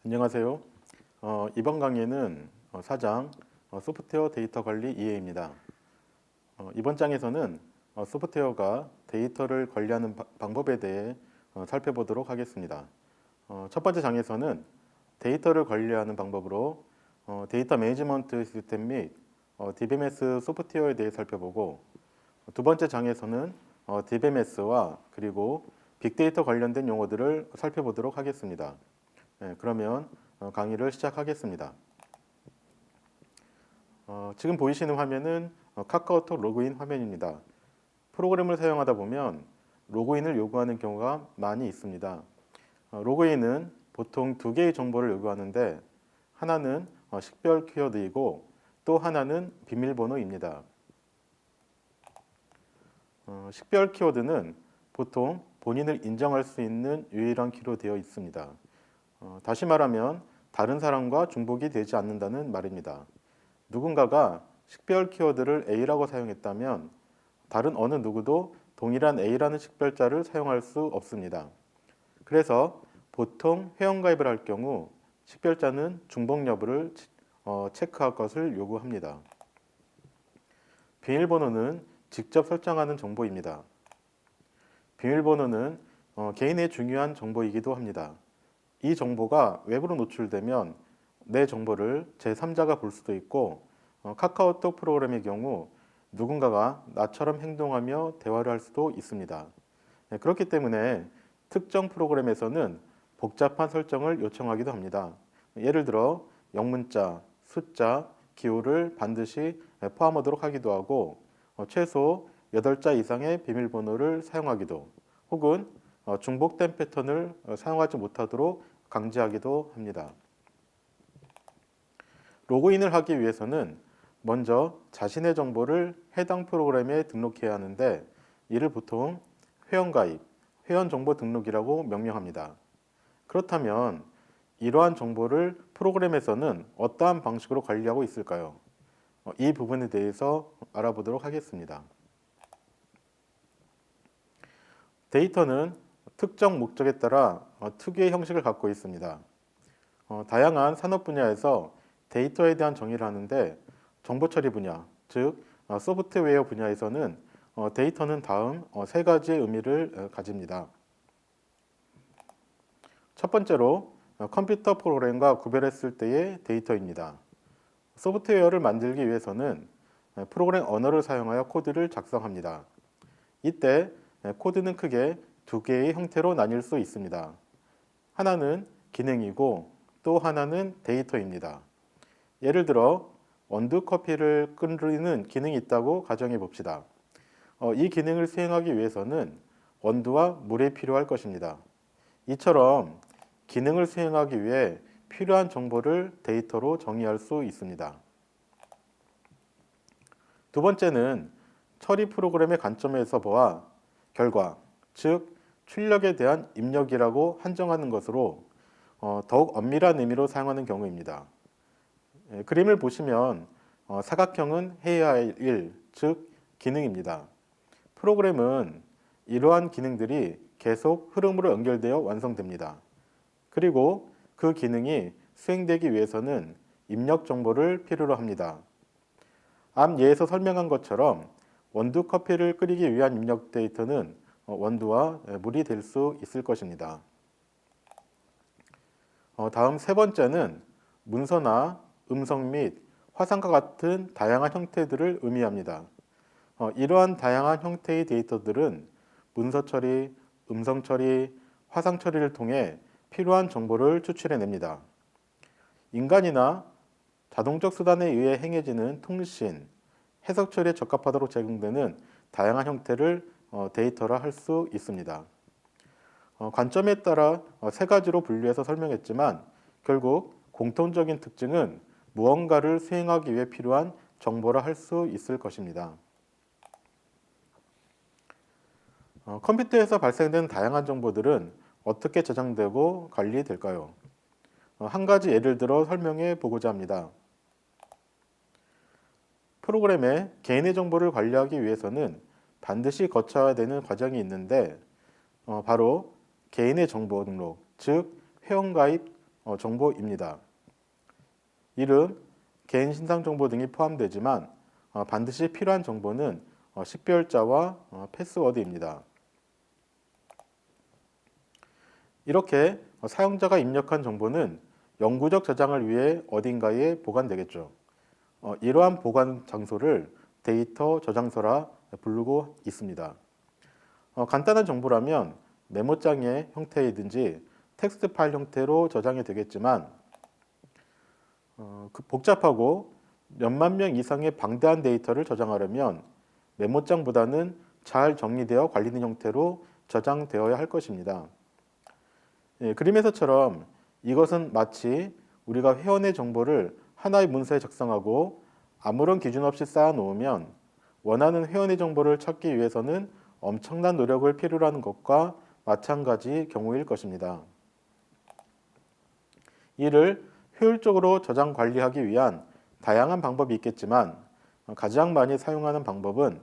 안녕하세요. 이번 강의는 사장 소프트웨어 데이터 관리 이해입니다. 이번 장에서는 소프트웨어가 데이터를 관리하는 방법에 대해 살펴보도록 하겠습니다. 첫 번째 장에서는 데이터를 관리하는 방법으로 데이터 매니지먼트 시스템 및 DBMS 소프트웨어에 대해 살펴보고, 두 번째 장에서는 DBMS와 그리고 빅데이터 관련된 용어들을 살펴보도록 하겠습니다. 네, 그러면 강의를 시작하겠습니다. 지금 보이시는 화면은 카카오톡 로그인 화면입니다. 프로그램을 사용하다 보면 로그인을 요구하는 경우가 많이 있습니다. 로그인은 보통 두 개의 정보를 요구하는데, 하나는 식별 키워드이고 또 하나는 비밀번호입니다. 식별 키워드는 보통 본인을 인정할 수 있는 유일한 키로 되어 있습니다. 다시 말하면 다른 사람과 중복이 되지 않는다는 말입니다. 누군가가 식별 키워드를 A라고 사용했다면 다른 어느 누구도 동일한 A라는 식별자를 사용할 수 없습니다. 그래서 보통 회원가입을 할 경우 식별자는 중복 여부를 체크할 것을 요구합니다. 비밀번호는 직접 설정하는 정보입니다. 비밀번호는 개인의 중요한 정보이기도 합니다. 이 정보가 외부로 노출되면 내 정보를 제3자가 볼 수도 있고, 카카오톡 프로그램의 경우 누군가가 나처럼 행동하며 대화를 할 수도 있습니다. 그렇기 때문에 특정 프로그램에서는 복잡한 설정을 요청하기도 합니다. 예를 들어 영문자, 숫자, 기호를 반드시 포함하도록 하기도 하고, 최소 8자 이상의 비밀번호를 사용하기도, 혹은 중복된 패턴을 사용하지 못하도록 강제하기도 합니다. 로그인을 하기 위해서는 먼저 자신의 정보를 해당 프로그램에 등록해야 하는데, 이를 보통 회원가입, 회원정보 등록이라고 명명합니다. 그렇다면 이러한 정보를 프로그램에서는 어떠한 방식으로 관리하고 있을까요? 이 부분에 대해서 알아보도록 하겠습니다. 데이터는 특정 목적에 따라 특유의 형식을 갖고 있습니다. 다양한 산업 분야에서 데이터에 대한 정의를 하는데, 정보처리 분야, 즉 소프트웨어 분야에서는 데이터는 다음 세 가지의 의미를 가집니다. 첫 번째로 컴퓨터 프로그램과 구별했을 때의 데이터입니다. 소프트웨어를 만들기 위해서는 프로그램 언어를 사용하여 코드를 작성합니다. 이때 코드는 크게 두 개의 형태로 나뉠 수 있습니다. 하나는 기능이고 또 하나는 데이터입니다. 예를 들어 원두 커피를 끓이는 기능이 있다고 가정해 봅시다. 이 기능을 수행하기 위해서는 원두와 물이 필요할 것입니다. 이처럼 기능을 수행하기 위해 필요한 정보를 데이터로 정의할 수 있습니다. 두 번째는 처리 프로그램의 관점에서 보아 결과, 즉 출력에 대한 입력이라고 한정하는 것으로 더욱 엄밀한 의미로 사용하는 경우입니다. 그림을 보시면 사각형은 해야 할 일, 즉 기능입니다. 프로그램은 이러한 기능들이 계속 흐름으로 연결되어 완성됩니다. 그리고 그 기능이 수행되기 위해서는 입력 정보를 필요로 합니다. 앞 예에서 설명한 것처럼 원두 커피를 끓이기 위한 입력 데이터는 원두와 물이 될 수 있을 것입니다. 다음 세 번째는 문서나 음성 및 화상과 같은 다양한 형태들을 의미합니다. 이러한 다양한 형태의 데이터들은 문서 처리, 음성 처리, 화상 처리를 통해 필요한 정보를 추출해냅니다. 인간이나 자동적 수단에 의해 행해지는 통신, 해석 처리에 적합하도록 제공되는 다양한 형태를 데이터라 할 수 있습니다. 관점에 따라 세 가지로 분류해서 설명했지만, 결국 공통적인 특징은 무언가를 수행하기 위해 필요한 정보라 할 수 있을 것입니다. 컴퓨터에서 발생되는 다양한 정보들은 어떻게 저장되고 관리될까요? 한 가지 예를 들어 설명해 보고자 합니다. 프로그램에 개인의 정보를 관리하기 위해서는 반드시 거쳐야 되는 과정이 있는데, 바로 개인의 정보 등록, 즉 회원가입 정보입니다. 이름, 개인 신상 정보 등이 포함되지만 반드시 필요한 정보는 식별자와 패스워드입니다. 이렇게 사용자가 입력한 정보는 영구적 저장을 위해 어딘가에 보관되겠죠. 이러한 보관 장소를 데이터 저장소라 부르고 있습니다. 간단한 정보라면 메모장의 형태이든지 텍스트 파일 형태로 저장이 되겠지만 복잡하고 몇만 명 이상의 방대한 데이터를 저장하려면 메모장보다는 잘 정리되어 관리된 형태로 저장되어야 할 것입니다. 그림에서처럼 이것은 마치 우리가 회원의 정보를 하나의 문서에 작성하고 아무런 기준 없이 쌓아놓으면 원하는 회원의 정보를 찾기 위해서는 엄청난 노력을 필요로 하는 것과 마찬가지 경우일 것입니다. 이를 효율적으로 저장 관리하기 위한 다양한 방법이 있겠지만 가장 많이 사용하는 방법은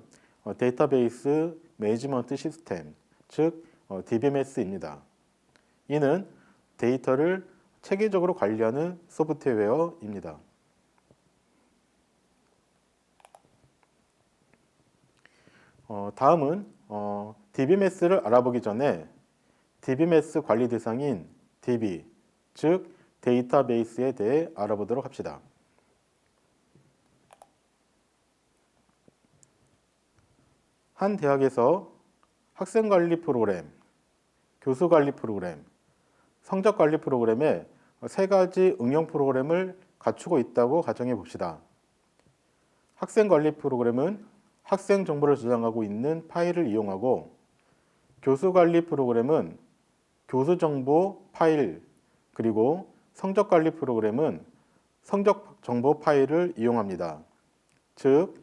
데이터베이스 매니지먼트 시스템, 즉 DBMS입니다. 이는 데이터를 체계적으로 관리하는 소프트웨어입니다. 다음은 DBMS를 알아보기 전에 DBMS 관리 대상인 DB, 즉 데이터베이스에 대해 알아보도록 합시다. 한 대학에서 학생관리 프로그램, 교수관리 프로그램, 성적관리 프로그램의 세 가지 응용 프로그램을 갖추고 있다고 가정해 봅시다. 학생관리 프로그램은 학생 정보를 저장하고 있는 파일을 이용하고, 교수관리 프로그램은 교수 정보 파일, 그리고 성적관리 프로그램은 성적 정보 파일을 이용합니다. 즉,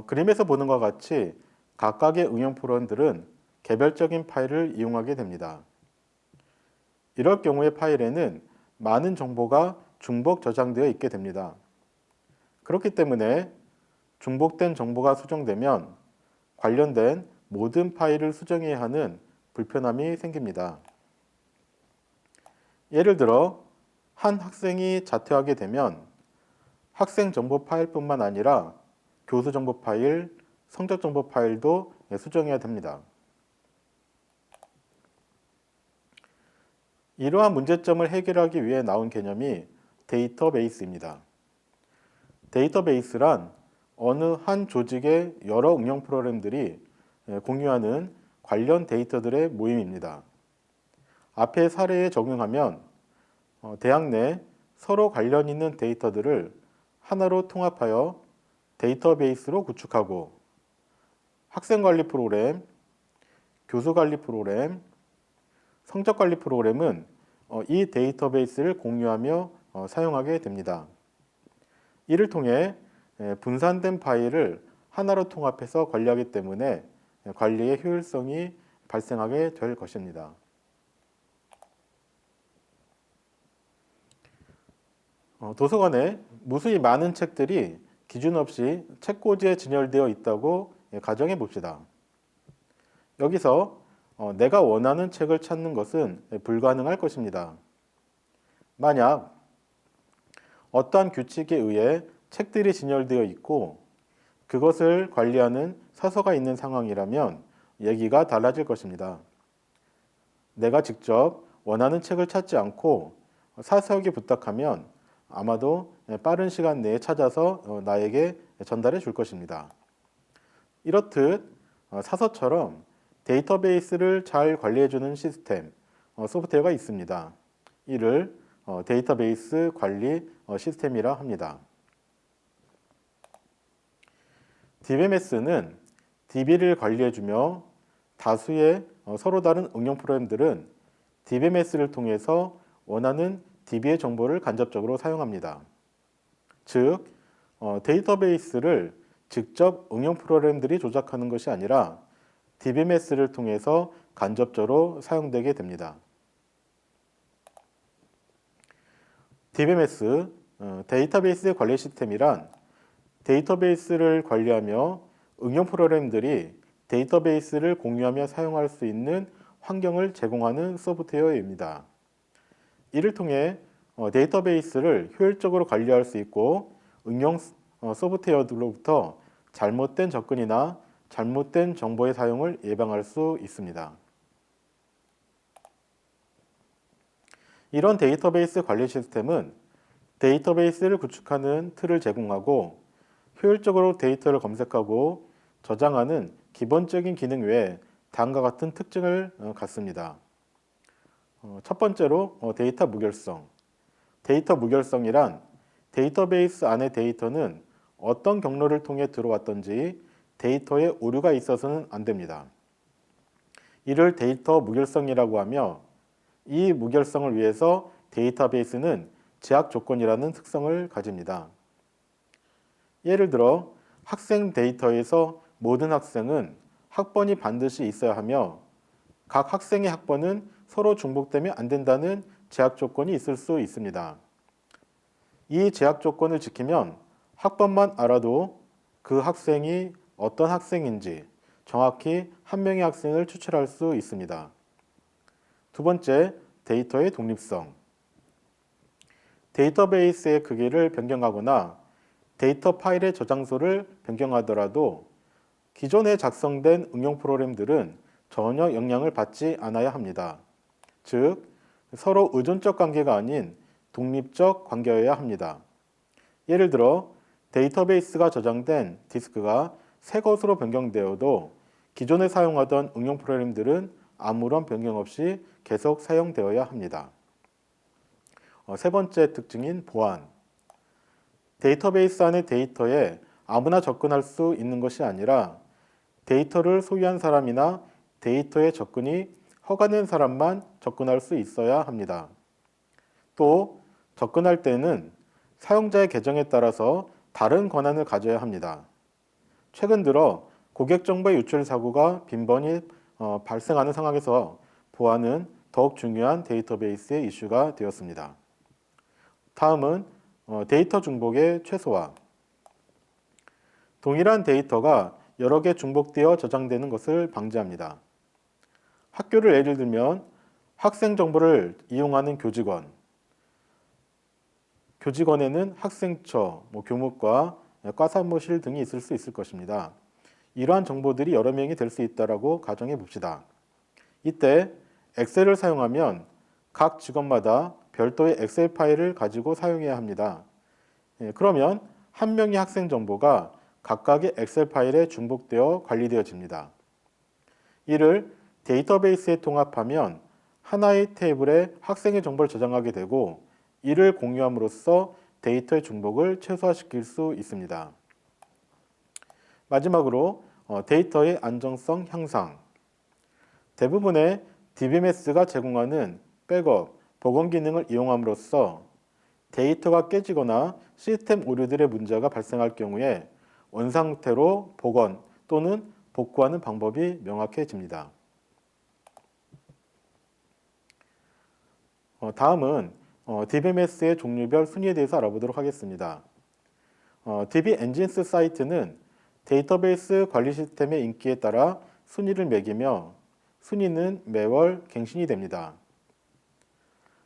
그림에서 보는 것과 같이 각각의 응용 프로그램들은 개별적인 파일을 이용하게 됩니다. 이럴 경우의 파일에는 많은 정보가 중복 저장되어 있게 됩니다. 그렇기 때문에 중복된 정보가 수정되면 관련된 모든 파일을 수정해야 하는 불편함이 생깁니다. 예를 들어 한 학생이 자퇴하게 되면 학생 정보 파일뿐만 아니라 교수 정보 파일, 성적 정보 파일도 수정해야 됩니다. 이러한 문제점을 해결하기 위해 나온 개념이 데이터베이스입니다. 데이터베이스란 어느 한 조직의 여러 응용 프로그램들이 공유하는 관련 데이터들의 모임입니다. 앞의 사례에 적용하면 대학 내 서로 관련 있는 데이터들을 하나로 통합하여 데이터베이스로 구축하고, 학생관리 프로그램, 교수관리 프로그램, 성적관리 프로그램은 이 데이터베이스를 공유하며 사용하게 됩니다. 이를 통해 분산된 파일을 하나로 통합해서 관리하기 때문에 관리의 효율성이 발생하게 될 것입니다. 도서관에 무수히 많은 책들이 기준 없이 책꽂이에 진열되어 있다고 가정해 봅시다. 여기서 내가 원하는 책을 찾는 것은 불가능할 것입니다. 만약 어떠한 규칙에 의해 책들이 진열되어 있고 그것을 관리하는 사서가 있는 상황이라면 얘기가 달라질 것입니다. 내가 직접 원하는 책을 찾지 않고 사서에게 부탁하면 아마도 빠른 시간 내에 찾아서 나에게 전달해 줄 것입니다. 이렇듯 사서처럼 데이터베이스를 잘 관리해주는 시스템, 소프트웨어가 있습니다. 이를 데이터베이스 관리 시스템이라 합니다. DBMS는 DB를 관리해주며 다수의 서로 다른 응용 프로그램들은 DBMS를 통해서 원하는 DB의 정보를 간접적으로 사용합니다. 즉, 데이터베이스를 직접 응용 프로그램들이 조작하는 것이 아니라 DBMS를 통해서 간접적으로 사용되게 됩니다. DBMS, 데이터베이스 관리 시스템이란 데이터베이스를 관리하며 응용 프로그램들이 데이터베이스를 공유하며 사용할 수 있는 환경을 제공하는 소프트웨어입니다. 이를 통해 데이터베이스를 효율적으로 관리할 수 있고 응용 소프트웨어들로부터 잘못된 접근이나 잘못된 정보의 사용을 예방할 수 있습니다. 이런 데이터베이스 관리 시스템은 데이터베이스를 구축하는 틀을 제공하고 효율적으로 데이터를 검색하고 저장하는 기본적인 기능 외에 다음과 같은 특징을 갖습니다. 첫 번째로 데이터 무결성. 데이터 무결성이란 데이터베이스 안의 데이터는 어떤 경로를 통해 들어왔던지 데이터에 오류가 있어서는 안 됩니다. 이를 데이터 무결성이라고 하며 이 무결성을 위해서 데이터베이스는 제약 조건이라는 특성을 가집니다. 예를 들어 학생 데이터에서 모든 학생은 학번이 반드시 있어야 하며 각 학생의 학번은 서로 중복되면 안 된다는 제약 조건이 있을 수 있습니다. 이 제약 조건을 지키면 학번만 알아도 그 학생이 어떤 학생인지 정확히 한 명의 학생을 추출할 수 있습니다. 두 번째, 데이터의 독립성. 데이터베이스의 크기를 변경하거나 데이터 파일의 저장소를 변경하더라도 기존에 작성된 응용 프로그램들은 전혀 영향을 받지 않아야 합니다. 즉, 서로 의존적 관계가 아닌 독립적 관계여야 합니다. 예를 들어 데이터베이스가 저장된 디스크가 새 것으로 변경되어도 기존에 사용하던 응용 프로그램들은 아무런 변경 없이 계속 사용되어야 합니다. 세 번째 특징인 보안. 데이터베이스 안의 데이터에 아무나 접근할 수 있는 것이 아니라 데이터를 소유한 사람이나 데이터에 접근이 허가된 사람만 접근할 수 있어야 합니다. 또 접근할 때는 사용자의 계정에 따라서 다른 권한을 가져야 합니다. 최근 들어 고객 정보의 유출 사고가 빈번히 발생하는 상황에서 보안은 더욱 중요한 데이터베이스의 이슈가 되었습니다. 다음은 데이터 중복의 최소화. 동일한 데이터가 여러 개 중복되어 저장되는 것을 방지합니다. 학교를 예를 들면 학생 정보를 이용하는 교직원에는 학생처, 교무과, 과사무실 등이 있을 수 있을 것입니다. 이러한 정보들이 여러 명이 될 수 있다고 가정해 봅시다. 이때 엑셀을 사용하면 각 직원마다 별도의 엑셀 파일을 가지고 사용해야 합니다. 그러면 한 명의 학생 정보가 각각의 엑셀 파일에 중복되어 관리되어집니다. 이를 데이터베이스에 통합하면 하나의 테이블에 학생의 정보를 저장하게 되고 이를 공유함으로써 데이터의 중복을 최소화시킬 수 있습니다. 마지막으로 데이터의 안정성 향상. 대부분의 DBMS가 제공하는 백업, 복원 기능을 이용함으로써 데이터가 깨지거나 시스템 오류들의 문제가 발생할 경우에 원상태로 복원 또는 복구하는 방법이 명확해집니다. 다음은 DBMS의 종류별 순위에 대해서 알아보도록 하겠습니다. DB 엔진스 사이트는 데이터베이스 관리 시스템의 인기에 따라 순위를 매기며 순위는 매월 갱신이 됩니다.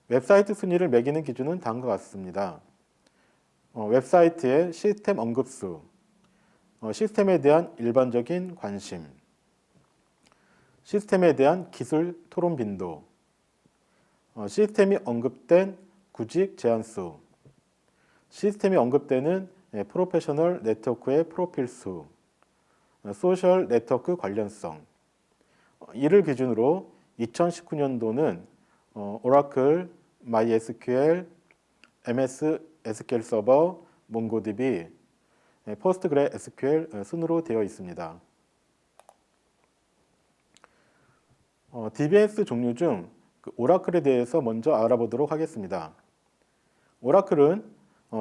웹사이트 순위를 매기는 기준은 다음과 같습니다. 웹사이트의 시스템 언급수, 시스템에 대한 일반적인 관심, 시스템에 대한 기술 토론 빈도, 시스템이 언급된 구직 제한 수, 시스템이 언급되는 프로페셔널 네트워크의 프로필 수, 소셜 네트워크 관련성. 이를 기준으로 2019년도는 오라클, MySQL, MS SQL 서버, 몽고DB, 포스트그레SQL 순으로 되어 있습니다. DBMS 종류 중 오라클에 대해서 먼저 알아보도록 하겠습니다. 오라클은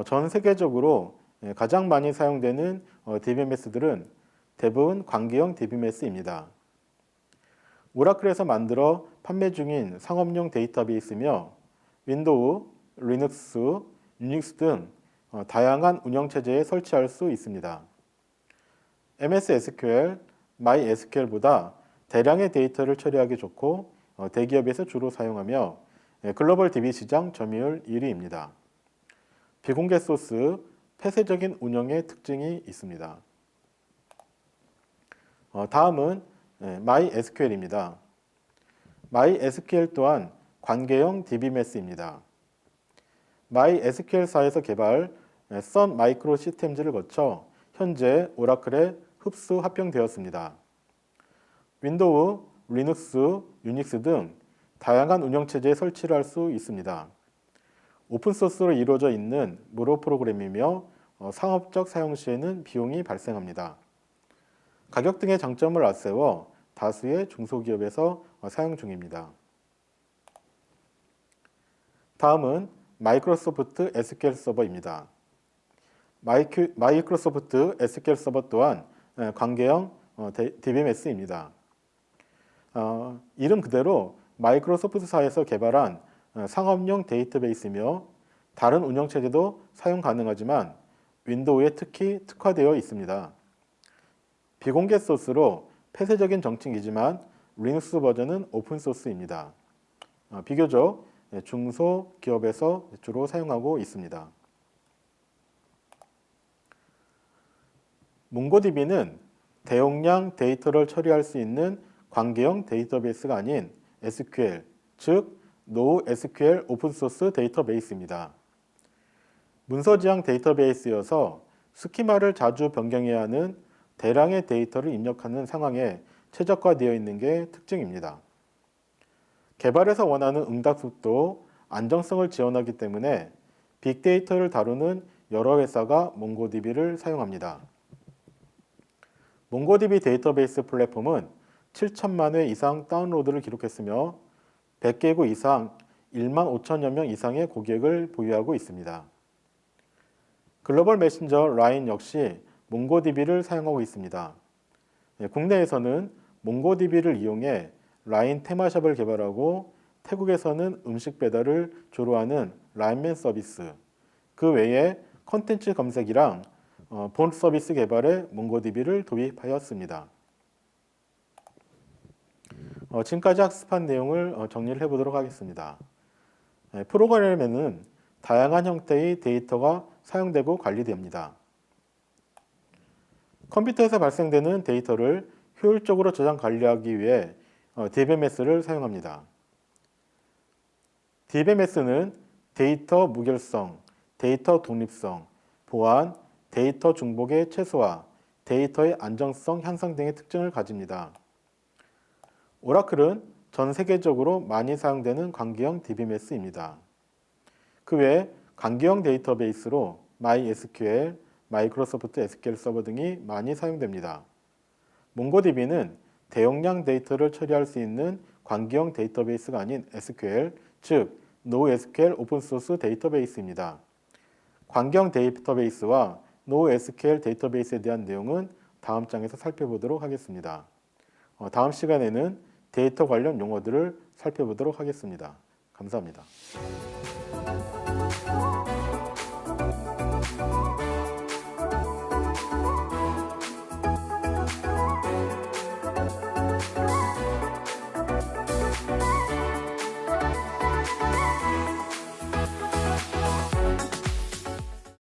전 세계적으로 가장 많이 사용되는 DBMS들은 대부분 관계형 DBMS입니다. 오라클에서 만들어 판매 중인 상업용 데이터베이스며 윈도우, 리눅스, 유닉스 등 다양한 운영체제에 설치할 수 있습니다. MS SQL, MySQL보다 대량의 데이터를 처리하기 좋고 대기업에서 주로 사용하며 글로벌 DB 시장 점유율 1위입니다. 비공개 소스, 폐쇄적인 운영의 특징이 있습니다. 다음은 MySQL입니다. MySQL 또한 관계형 DBMS입니다. MySQL사에서 개발 선 마이크로 시스템즈를 거쳐 현재 오라클에 흡수 합병되었습니다. 윈도우, 리눅스, 유닉스 등 다양한 운영체제에 설치를 할 수 있습니다. 오픈소스로 이루어져 있는 무료 프로그램이며 상업적 사용 시에는 비용이 발생합니다. 가격 등의 장점을 앞세워 다수의 중소기업에서 사용 중입니다. 다음은 마이크로소프트 SQL 서버입니다. 마이크로소프트 SQL 서버 또한 관계형 DBMS입니다. 이름 그대로 마이크로소프트사에서 개발한 상업용 데이터베이스이며 다른 운영체제도 사용 가능하지만 윈도우에 특히 특화되어 있습니다. 비공개 소스로 폐쇄적인 정책이지만 리눅스 버전은 오픈소스입니다. 비교적 중소기업에서 주로 사용하고 있습니다. 몽고DB는 대용량 데이터를 처리할 수 있는 관계형 데이터베이스가 아닌 SQL, 즉 NoSQL 오픈소스 데이터베이스입니다. 문서지향 데이터베이스여서 스키마를 자주 변경해야 하는 대량의 데이터를 입력하는 상황에 최적화되어 있는 게 특징입니다. 개발에서 원하는 응답 속도, 안정성을 지원하기 때문에 빅데이터를 다루는 여러 회사가 몽고DB를 사용합니다. 몽고DB 데이터베이스 플랫폼은 7천만 회 이상 다운로드를 기록했으며 100개국 이상 1만 5천여 명 이상의 고객을 보유하고 있습니다. 글로벌 메신저 라인 역시 몽고DB를 사용하고 있습니다. 국내에서는 몽고DB를 이용해 라인 테마샵을 개발하고 태국에서는 음식 배달을 주로 하는 라인맨 서비스, 그 외에 컨텐츠 검색이랑 본 서비스 개발에 몽고DB를 도입하였습니다. 지금까지 학습한 내용을 정리를 해보도록 하겠습니다. 프로그램에는 다양한 형태의 데이터가 사용되고 관리됩니다. 컴퓨터에서 발생되는 데이터를 효율적으로 저장 관리하기 위해 DBMS를 사용합니다. DBMS는 데이터 무결성, 데이터 독립성, 보안, 데이터 중복의 최소화, 데이터의 안정성 향상 등의 특징을 가집니다. 오라클은 전 세계적으로 많이 사용되는 관계형 DBMS입니다. 그 외에 관계형 데이터베이스로 MySQL, 마이크로소프트 SQL 서버 등이 많이 사용됩니다. 몽고DB는 대용량 데이터를 처리할 수 있는 관계형 데이터베이스가 아닌 SQL, 즉 NoSQL 오픈소스 데이터베이스입니다. 관계형 데이터베이스와 NoSQL 데이터베이스에 대한 내용은 다음 장에서 살펴보도록 하겠습니다. 다음 시간에는 데이터 관련 용어들을 살펴보도록 하겠습니다. 감사합니다.